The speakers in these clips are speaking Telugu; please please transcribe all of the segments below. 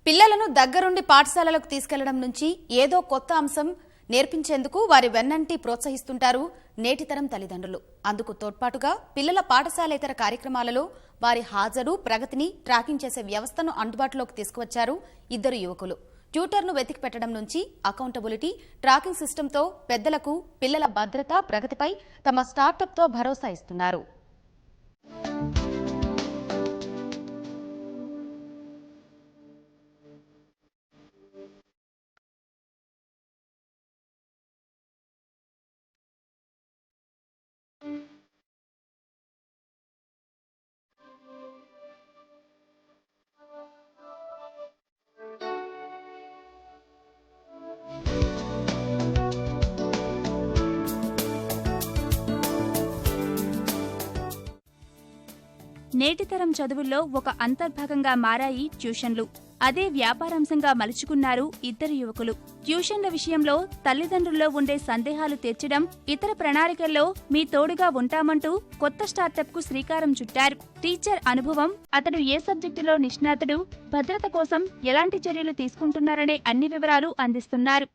పిల్లలను దగ్గరుండి పాఠశాలలకు తీసుకెళ్లడం నుంచి ఏదో కొత్త అంశం నేర్పించేందుకు వారి వెన్నంటి ప్రోత్సహిస్తుంటారు నేటితరం తల్లిదండ్రులు. అందుకు తోడ్పాటుగా పిల్లల పాఠశాలేతర కార్యక్రమాలలో వారి హాజరు ప్రగతిని ట్రాకింగ్ చేసే వ్యవస్థను అందుబాటులోకి తీసుకువచ్చారు ఇద్దరు యువకులు. ట్యూటర్ను వెతికి పెట్టడం నుంచి అకౌంటబిలిటీ ట్రాకింగ్ సిస్టంతో పెద్దలకు పిల్లల భద్రత ప్రగతిపై తమ స్టార్టప్తో భరోసా ఇస్తున్నారు. నేటితరం చదువుల్లో ఒక అంతర్భాగంగా మారాయి ట్యూషన్లు. అదే వ్యాపారాంశంగా మలుచుకున్నారు ఇద్దరు యువకులు. ట్యూషన్ల విషయంలో తల్లిదండ్రుల్లో ఉండే సందేహాలు తీర్చడం, ఇతర ప్రణాళికల్లో మీ తోడుగా ఉంటామంటూ కొత్త స్టార్టప్ కు శ్రీకారం చుట్టారు. టీచర్ అనుభవం, అతడు ఏ సబ్జెక్టులో నిష్ణాతుడు, భద్రత కోసం ఎలాంటి చర్యలు తీసుకుంటున్నారనే అన్ని వివరాలు అందిస్తున్నారు.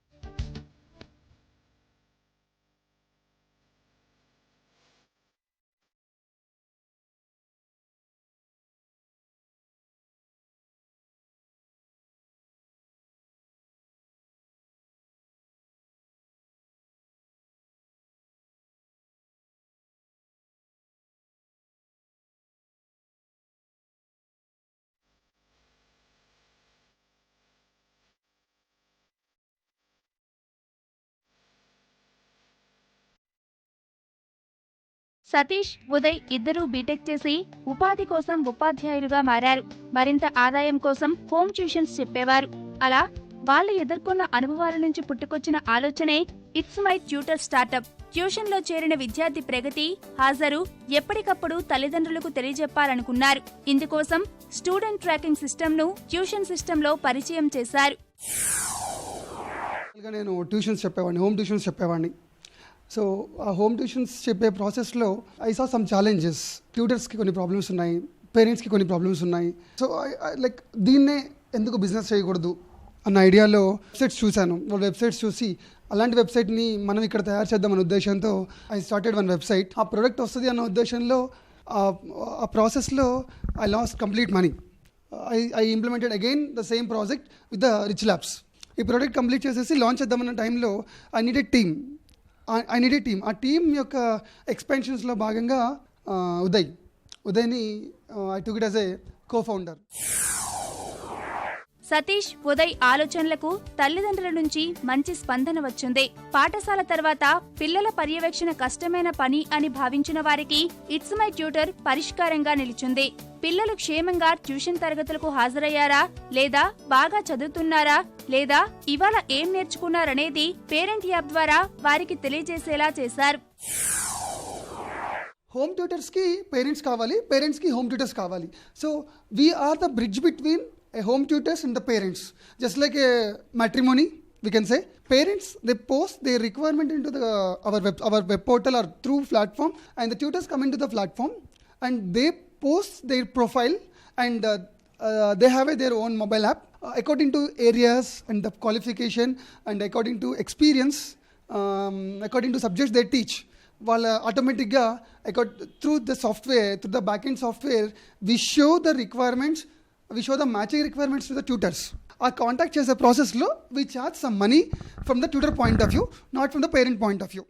సతీష్, ఉదయ్ ఇద్దరూ బీటెక్ చేసి ఉపాధి కోసం ఉపాధ్యాయులుగా మారారు. మరింత ఆదాయం కోసం హోమ్ ట్యూషన్స్ చెప్పేవారు. అలా వాళ్ళు ఎదుర్కొన్న అనుభవాల నుంచి పుట్టుకొచ్చిన ఆలోచనే ఇట్స్ మై ట్యూటర్ స్టార్టప్. ట్యూషన్లో చేరిన విద్యార్థి ప్రగతి, హాజరు ఎప్పటికప్పుడు తల్లిదండ్రులకు తెలియజెప్పాలనుకున్నారు. ఇందుకోసం స్టూడెంట్ ట్రాకింగ్ సిస్టమ్ను ట్యూషన్ సిస్టంలో పరిచయం చేశారు. నేను ట్యూషన్స్ చెప్పేవాడిని, హోమ్ ట్యూషన్స్ చెప్పేవాడిని. సో ఆ హోమ్ ట్యూషన్స్ చెప్పే ప్రాసెస్లో ఐ సా సమ్ ఛాలెంజెస్. ట్యూటర్స్కి కొన్ని ప్రాబ్లమ్స్ ఉన్నాయి, పేరెంట్స్కి కొన్ని ప్రాబ్లమ్స్ ఉన్నాయి. సో లైక్ దీన్నే ఎందుకు బిజినెస్ చేయకూడదు అన్న ఐడియాలో వెబ్సైట్స్ చూశాను. వాళ్ళ వెబ్సైట్స్ చూసి అలాంటి వెబ్సైట్ని మనం ఇక్కడ తయారు చేద్దామన్న ఉద్దేశంతో ఐ స్టార్టెడ్ వన్ వెబ్సైట్. ఆ ప్రోడక్ట్ వస్తుంది అన్న ఉద్దేశంలో ఆ ప్రాసెస్లో I lost complete money. I implemented again the same project with the rich labs. ఈ ప్రోడక్ట్ కంప్లీట్ చేసేసి లాంచ్ చేద్దామన్న టైంలో ఐ నీడెడ్ టీమ్. ఆ టీమ్ యొక్క ఎక్స్పెన్షన్స్లో భాగంగా ఉదయ్ని I took it as a co-founder. Satish, Uday ఆలోచనలకు తల్లిదండ్రుల నుంచి మంచి స్పందన వచ్చింది. పాఠశాల తర్వాత పిల్లల పర్యవేక్షణ కష్టమైన పని అని భావించిన వారికి ఇట్స్ మై ట్యూటర్ పరిష్కారంగా నిలిచింది. పిల్లలు క్షేమంగా ట్యూషన్ తరగతులకు హాజరయ్యారా, లేదా బాగా చదువుతున్నారా, లేదా ఇవాళ ఏం నేర్చుకున్నారనేది పేరెంట్ యాప్ ద్వారా వారికి తెలియజేసేలా చేశారు. హోమ్ ట్యూటర్స్కి పేరెంట్స్ కావాలి, పేరెంట్స్కి హోమ్ ట్యూటర్స్ కావాలి. So we are the bridge between a home tutors and the parents, just like a matrimony we can say. Parents, they post their requirement into our web portal or through platform, and the tutors come into the platform and they post their profile, and they have their own mobile app according to areas and the qualification and according to experience, according to subjects they teach. While automatically through the software, through the backend software, we show the requirements, we show the matching requirements to the tutors. Our contact chase process lo we charge some money from the tutor point of view, not from the parent point of view.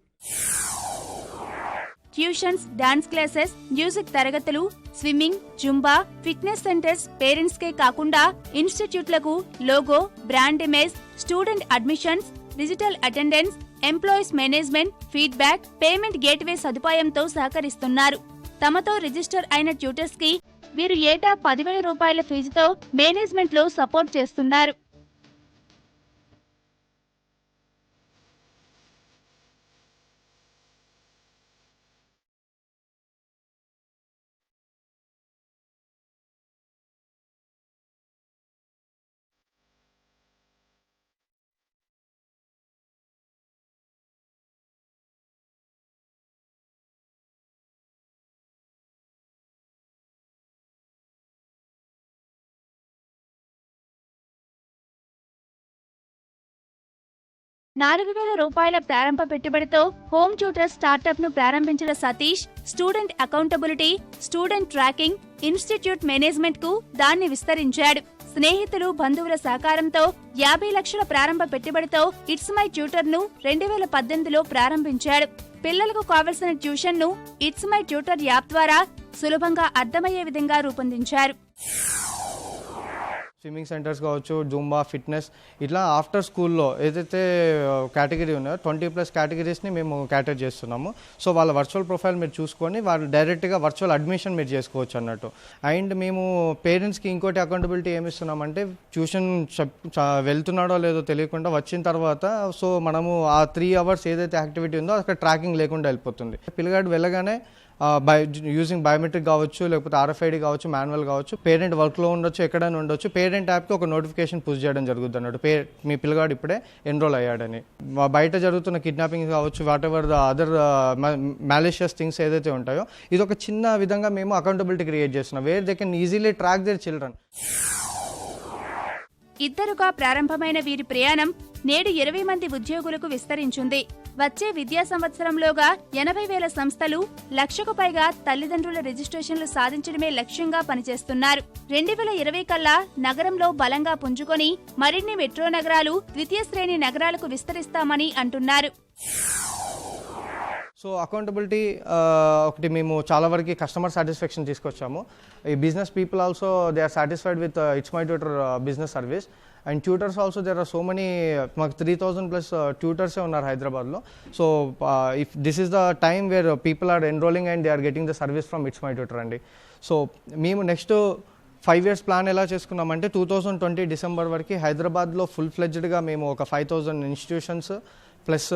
Tuitions, dance classes, music తరగతులు, స్విమ్మింగ్, జుంబా, ఫిట్నెస్ సెంటర్స్ పేరెంట్స్కే కాకుండా ఇన్స్టిట్యూట్లకు logo, brand image, student admissions, digital attendance, employees management, feedback, payment gateway సదుపాయంతో సహకరిస్తున్నారు. తమతో రిజిస్టర్ అయిన ట్యూటర్స్ కి వీరు ఏటా 10,000 రూపాయల ఫీజుతో మేనేజ్మెంట్ లో సపోర్ట్ చేస్తున్నారు. 4,000 రూపాయల ప్రారంభ పెట్టుబడితో హోమ్ ట్యూటర్ స్టార్టప్ ను ప్రారంభించిన Satish student accountability, student tracking, institute management కు దాన్ని విస్తరించాడు. స్నేహితులు, బంధువుల సహకారంతో 50 లక్షల ప్రారంభ పెట్టుబడితో ఇట్స్ మై ట్యూటర్ ను 2018లో ప్రారంభించాడు. పిల్లలకు కావలసిన ట్యూషన్ ను ఇట్స్ మై ట్యూటర్ యాప్ ద్వారా సులభంగా అర్థమయ్యే విధంగా రూపొందించారు. స్విమ్మింగ్ సెంటర్స్ కావచ్చు, జూంబా, ఫిట్నెస్, ఇట్లా ఆఫ్టర్ స్కూల్లో ఏదైతే కేటగిరీ ఉన్నాయో 20+ కేటగిరీస్ని మేము క్యాటర్ చేస్తున్నాము. సో వాళ్ళ వర్చువల్ ప్రొఫైల్ మీరు చూసుకొని వాళ్ళు డైరెక్ట్గా వర్చువల్ అడ్మిషన్ మీరు చేసుకోవచ్చు అన్నట్టు. అండ్ మేము పేరెంట్స్కి ఇంకోటి అకౌంటబిలిటీ ఏమి ఇస్తున్నామంటే, ట్యూషన్ వెళ్తున్నాడో లేదో తెలియకుండా వచ్చిన తర్వాత సో మనము ఆ 3 hours ఏదైతే యాక్టివిటీ ఉందో అక్కడ ట్రాకింగ్ లేకుండా వెళ్ళిపోతుంది. పిల్లగాడు వెళ్ళగానే యూజింగ్ బయోమెట్రిక్ కావచ్చు, లేకపోతే RFID కావచ్చు, మాన్యువల్ కావచ్చు, పేరెంట్ వర్క్లో ఉండొచ్చు, ఎక్కడైనా ఉండొచ్చు, పేరెంట్ యాప్కి ఒక నోటిఫికేషన్ పుష్ చేయడం జరుగుతుంది అన్నట్టు, మీ పిల్లగాడు ఇప్పుడే ఎన్రోల్ అయ్యాడని. బయట జరుగుతున్న కిడ్నాపింగ్ కావచ్చు, whatever the other malicious things ఏదైతే ఉంటాయో, ఇది ఒక చిన్న విధంగా మేము అకౌంటబిలిటీ క్రియేట్ చేస్తున్నాం, where they can easily track their children. ఇద్దరుగా ప్రారంభమైన వీరి ప్రయాణం నేడు 20 మంది ఉద్యోగులకు విస్తరించింది. వచ్చే విద్యా సంవత్సరంలోగా 80,000 సంస్థలు, 1,00,000కు పైగా తల్లిదండ్రుల రిజిస్ట్రేషన్లు సాధించడమే లక్ష్యంగా పనిచేస్తున్నారు. 2020 కల్లా నగరంలో బలంగా పుంజుకొని మరిన్ని మెట్రో నగరాలు, ద్వితీయ శ్రేణి నగరాలకు విస్తరిస్తామని అంటున్నారు. సో అకౌంటబిలిటీ ఒకటి మేము చాలా వరకు కస్టమర్ సాటిస్ఫాక్షన్ తీసుకొచ్చాము. ఈ business people also they are satisfied with Its My Tutor business service. And tutors also there are so many, మాకు 3,000+ ట్యూటర్సే ఉన్నారు హైదరాబాద్లో. So if this is the time where people are enrolling and they are getting the service from Its My Tutor అండి. సో మేము నెక్స్ట్ 5 years ప్లాన్ ఎలా చేసుకున్నామంటే, 2020 డిసెంబర్ వరకు హైదరాబాద్లో ఫుల్ ఫ్లెడ్జ్డ్గా మేము ఒక 5,000 ఇన్స్టిట్యూషన్స్ ప్లస్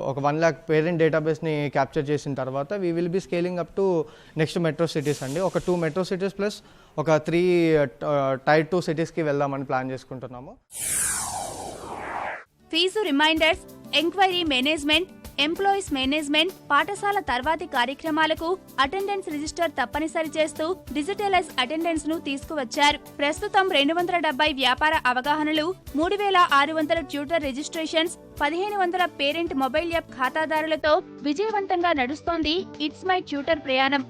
ఒక 1 lakh పేరెంట్ డేటాబేస్ని క్యాప్చర్ చేసిన తర్వాత we will be scaling up to next metro cities అండి. ఒక 2 మెట్రో సిటీస్ ప్లస్ ఒక 3 Tier 2 సిటీస్కి వెళ్దామని ప్లాన్ చేసుకుంటున్నాము. Fees reminders, enquiry management, employees management, పాఠశాల తర్వాతి కార్యక్రమాలకు అటెండెన్స్ రిజిస్టర్ తప్పనిసరి చేస్తూ డిజిటలైజ్ అటెండెన్స్ ను తీసుకువచ్చారు. ప్రస్తుతం 270 వ్యాపార అవగాహనలు, 3,600 tutor registrations, 1,500 parent mobile app ఖాతాదారులతో విజయవంతంగా నడుస్తోంది ఇట్స్ మై ట్యూటర్ ప్రయాణం.